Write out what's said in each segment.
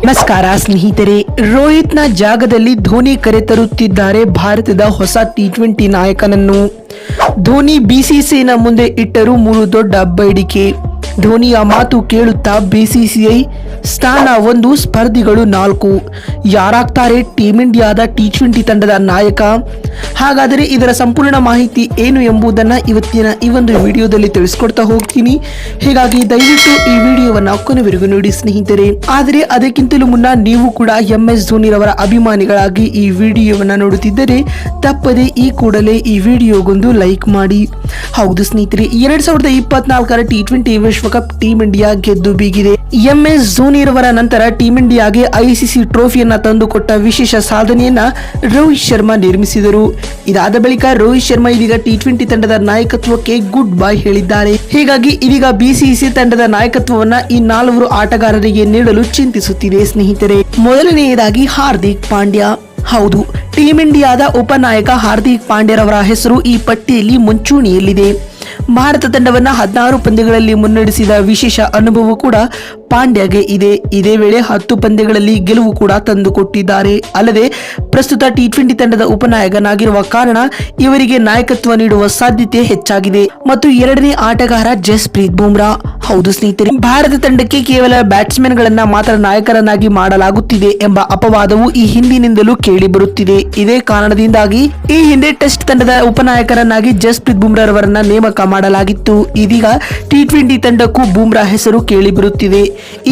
ನಮಸ್ಕಾರ ಸ್ನೇಹಿತರೆ, ರೋಹಿತ್ನ ಜಾಗದಲ್ಲಿ ಧೋನಿ ಕರೆತರುತ್ತಿದ್ದಾರೆ ಭಾರತದ ಹೊಸ ಟಿ20 ನಾಯಕನನ್ನು. ಧೋನಿ ಬಿಸಿಸಿಐನ ಮುಂದೆ ಇಟ್ಟರು 3 ದೊಡ್ಡ ಬೇಡಿಕೆ. ಧೋನಿಯ ಮಾತು ಕೇಳುತ್ತಾ ಬಿಸಿಸಿಐ ಸ್ಥಾನ 1, ಸ್ಪರ್ಧಿಗಳು 4. ಯಾರಾಗ್ತಾರೆ ಟೀಂ ಇಂಡಿಯಾದ ಟಿ20 ತಂಡದ ನಾಯಕ? ಹಾಗಾದರೆ ಇದರ ಸಂಪೂರ್ಣ ಮಾಹಿತಿ ಏನು ಎಂಬುದನ್ನು ಇವತ್ತಿನ ಈ ಒಂದು ವಿಡಿಯೋದಲ್ಲಿ ತಿಳಿಸ್ಕೊಡ್ತಾ ಹೋಗ್ತೀನಿ. ಹೀಗಾಗಿ ದಯವಿಟ್ಟು ಈ ವಿಡಿಯೋವನ್ನು ಕೊನೆವರೆಗೂ ನೋಡಿ ಸ್ನೇಹಿತರೆ. ಆದರೆ ಅದಕ್ಕಿಂತಲೂ ಮುನ್ನ ನೀವು ಕೂಡ MS ಧೋನಿರವರ ಅಭಿಮಾನಿಗಳಾಗಿ ಈ ವಿಡಿಯೋವನ್ನು ನೋಡುತ್ತಿದ್ದರೆ ತಪ್ಪದೆ ಈ ಕೂಡಲೇ ಈ ವಿಡಿಯೋಗೊಂದು ಲೈಕ್ ಮಾಡಿ. ಹೌದು ಸ್ನೇಹಿತರೆ, 2024ರ ಟಿ20 ವಿಶ್ವಕಪ್ ಟೀಂ ಇಂಡಿಯಾ ಗೆದ್ದು ಬೀಗಿದೆ. MS ಧೋನಿರವರ ನಂತರ ಟೀಂ ಇಂಡಿಯಾಗೆ ICC ಟ್ರೋಫಿಯನ್ನ ತಂದುಕೊಟ್ಟ ವಿಶೇಷ ಸಾಧನೆಯನ್ನ ರೋಹಿತ್ ಶರ್ಮಾ ನಿರ್ಮಿಸಿದರು. ಇದಾದ ಬಳಿಕ ರೋಹಿತ್ ಶರ್ಮಾ ಇದೀಗ ಟಿ20 ತಂಡದ ನಾಯಕತ್ವಕ್ಕೆ ಗುಡ್ ಬೈ ಹೇಳಿದ್ದಾರೆ. ಹೀಗಾಗಿ ಇದೀಗ ಬಿಸಿಸಿಐ ತಂಡದ ನಾಯಕತ್ವವನ್ನ ಈ 4 ಆಟಗಾರರಿಗೆ ನೀಡಲು ಚಿಂತಿಸುತ್ತಿದೆ ಸ್ನೇಹಿತರೆ. ಮೊದಲನೆಯದಾಗಿ ಹಾರ್ದಿಕ್ ಪಾಂಡ್ಯ. ಹೌದು, ಟೀಂ ಇಂಡಿಯಾದ ಉಪನಾಯಕ ಹಾರ್ದಿಕ್ ಪಾಂಡ್ಯರವರ ಹೆಸರು ಈ ಪಟ್ಟಿಯಲ್ಲಿ ಮುಂಚೂಣಿಯಲ್ಲಿದೆ. ಭಾರತ ತಂಡವನ್ನ 16 ಪಂದ್ಯಗಳಲ್ಲಿ ಮುನ್ನಡೆಸಿದ ವಿಶೇಷ ಅನುಭವ ಕೂಡ ಪಾಂಡ್ಯಗೆ ಇದೆ. ಇದೇ ವೇಳೆ 10 ಪಂದ್ಯಗಳಲ್ಲಿ ಗೆಲುವು ಕೂಡ ತಂದುಕೊಟ್ಟಿದ್ದಾರೆ. ಅಲ್ಲದೆ ಪ್ರಸ್ತುತ ಟಿ20 ತಂಡದ ಉಪನಾಯಕನಾಗಿರುವ ಕಾರಣ ಇವರಿಗೆ ನಾಯಕತ್ವ ನೀಡುವ ಸಾಧ್ಯತೆ ಹೆಚ್ಚಾಗಿದೆ. ಮತ್ತು ಎರಡನೇ ಆಟಗಾರ ಜಸ್ಪ್ರೀತ್ ಬುಮ್ರಾ. ಹೌದು ಸ್ನೇಹಿತರೆ, ಭಾರತ ತಂಡಕ್ಕೆ ಕೇವಲ ಬ್ಯಾಟ್ಸ್ಮನ್ ಗಳನ್ನ ಮಾತ್ರ ನಾಯಕರನ್ನಾಗಿ ಮಾಡಲಾಗುತ್ತಿದೆ ಎಂಬ ಅಪವಾದವು ಈ ಹಿಂದಿನಿಂದಲೂ ಕೇಳಿ ಬರುತ್ತಿದೆ. ಇದೇ ಕಾರಣದಿಂದಾಗಿ ಈ ಹಿಂದೆ ಟೆಸ್ಟ್ ತಂಡದ ಉಪನಾಯಕರನ್ನಾಗಿ ಜಸ್ಪ್ರೀತ್ ಬುಮ್ರಾ ರವರನ್ನ ನೇಮಕ ಮಾಡಲಾಗಿತ್ತು. ಇದೀಗ ಟಿ20 ತಂಡಕ್ಕೂ ಬುಮ್ರಾ ಹೆಸರು ಕೇಳಿ ಬರುತ್ತಿದೆ.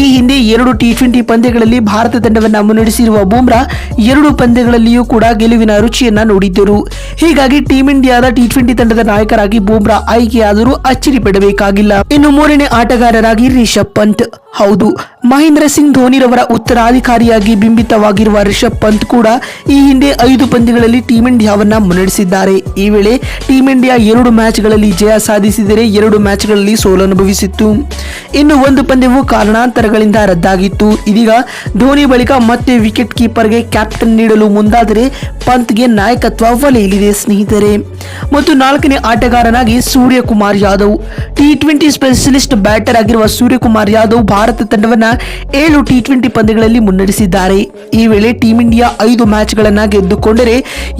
ಈ ಹಿಂದೆ 2 ಟಿ20 ಪಂದ್ಯಗಳಲ್ಲಿ ಭಾರತ ತಂಡವನ್ನ ಮುನ್ನಡೆಸಿರುವ ಬುಮ್ರಾ 2 ಪಂದ್ಯಗಳಲ್ಲಿಯೂ ಕೂಡ ಗೆಲುವಿನ ರುಚಿಯನ್ನ ನೋಡಿದ್ದರು. ಹೀಗಾಗಿ ಟೀಂ ಇಂಡಿಯಾದ ಟಿ20 ತಂಡದ ನಾಯಕರಾಗಿ ಬುಮ್ರಾ ಆಯ್ಕೆಯಾದರೂ ಅಚ್ಚರಿ ಪಡಬೇಕಾಗಿಲ್ಲ. ಇನ್ನು ಮೂರನೇ ಆಟಗಾರರಾಗಿ ರಿಷಬ್ ಪಂತ್. ಹೌದು, ಮಹೇಂದ್ರ ಸಿಂಗ್ ಧೋನಿರವರ ಉತ್ತರಾಧಿಕಾರಿಯಾಗಿ ಬಿಂಬಿತವಾಗಿರುವ ರಿಷಬ್ ಪಂತ್ ಕೂಡ ಈ ಹಿಂದೆ 5 ಪಂದ್ಯಗಳಲ್ಲಿ ಟೀಂ ಇಂಡಿಯಾವನ್ನ ಮುನ್ನಡೆಸಿದ್ದಾರೆ. ಈ ವೇಳೆ ಟೀಂ ಇಂಡಿಯಾ 2 ಮ್ಯಾಚ್ಗಳಲ್ಲಿ ಜಯ ಸಾಧಿಸಿದರೆ 2 ಮ್ಯಾಚ್ಗಳಲ್ಲಿ ಸೋಲನುಭವಿಸಿತ್ತು. ಇನ್ನು 1 ಪಂದ್ಯವು ಕಾರಣಾಂತರಗಳಿಂದ ರದ್ದಾಗಿತ್ತು. ಇದೀಗ ಧೋನಿ ಬಳಿಕ ಮತ್ತೆ ವಿಕೆಟ್ ಕೀಪರ್ಗೆ ಕ್ಯಾಪ್ಟನ್ ನೀಡಲು ಮುಂದಾದರೆ ಪಂತ್ಗೆ ನಾಯಕತ್ವ ಒಲಿಯಲಿದೆ ಸ್ನೇಹಿತರೆ. ಮತ್ತು 4ನೇ ಆಟಗಾರನಾಗಿ ಸೂರ್ಯಕುಮಾರ್ ಯಾದವ್. ಟಿ20 ಸ್ಪೆಷಲಿಸ್ಟ್ ಬ್ಯಾಟರ್ ಆಗಿರುವ ಸೂರ್ಯಕುಮಾರ್ ಯಾದವ್ ಭಾರತ ತಂಡವನ್ನ 7 ಟಿ20 ಪಂದ್ಯಗಳಲ್ಲಿ ಮುನ್ನಡೆಸಿದ್ದಾರೆ. ಈ ವೇಳೆ ಟೀಂ ಇಂಡಿಯಾ 5 ಮ್ಯಾಚ್ಗಳನ್ನ ಗೆದ್ದುಕೊಂಡರೆ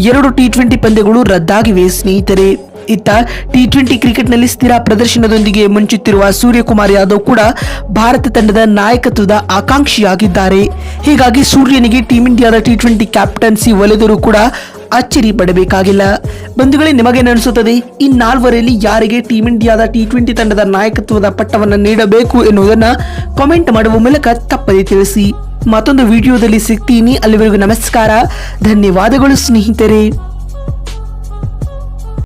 2 ಟಿ20 ಪಂದ್ಯಗಳು ರದ್ದಾಗಿವೆ ಸ್ನೇಹಿತರೆ. ಇತ್ತ ಟಿ20 ಕ್ರಿಕೆಟ್ನಲ್ಲಿ ಸ್ಥಿರ ಪ್ರದರ್ಶನದೊಂದಿಗೆ ಮುಂಚುತ್ತಿರುವ ಸೂರ್ಯಕುಮಾರ್ ಯಾದವ್ ಕೂಡ ಭಾರತ ತಂಡದ ನಾಯಕತ್ವದ ಆಕಾಂಕ್ಷಿಯಾಗಿದ್ದಾರೆ. ಹೀಗಾಗಿ ಸೂರ್ಯನಿಗೆ ಟೀಂ ಇಂಡಿಯಾದ ಟಿ20 ಕ್ಯಾಪ್ಟನ್ಸಿ ಒಲಿದರೂ ಕೂಡ ಅಚ್ಚರಿ ಪಡಬೇಕಾಗಿಲ್ಲ. ಬಂಧುಗಳೇ, ನಿಮಗೇನು ಅನಿಸುತ್ತದೆ? ಈ 4ರಲ್ಲಿ ಯಾರಿಗೆ ಟೀಂ ಇಂಡಿಯಾದ ಟಿ20 ತಂಡದ ನಾಯಕತ್ವದ ಪಟ್ಟವನ್ನು ನೀಡಬೇಕು ಎನ್ನುವುದನ್ನು ಕಾಮೆಂಟ್ ಮಾಡುವ ಮೂಲಕ ತಪ್ಪದೇ ತಿಳಿಸಿ. ಮತ್ತೊಂದು ವಿಡಿಯೋದಲ್ಲಿ ಸಿಗ್ತೀನಿ. ಅಲ್ಲಿವರೆಗೂ ನಮಸ್ಕಾರ, ಧನ್ಯವಾದಗಳು ಸ್ನೇಹಿತರೆ.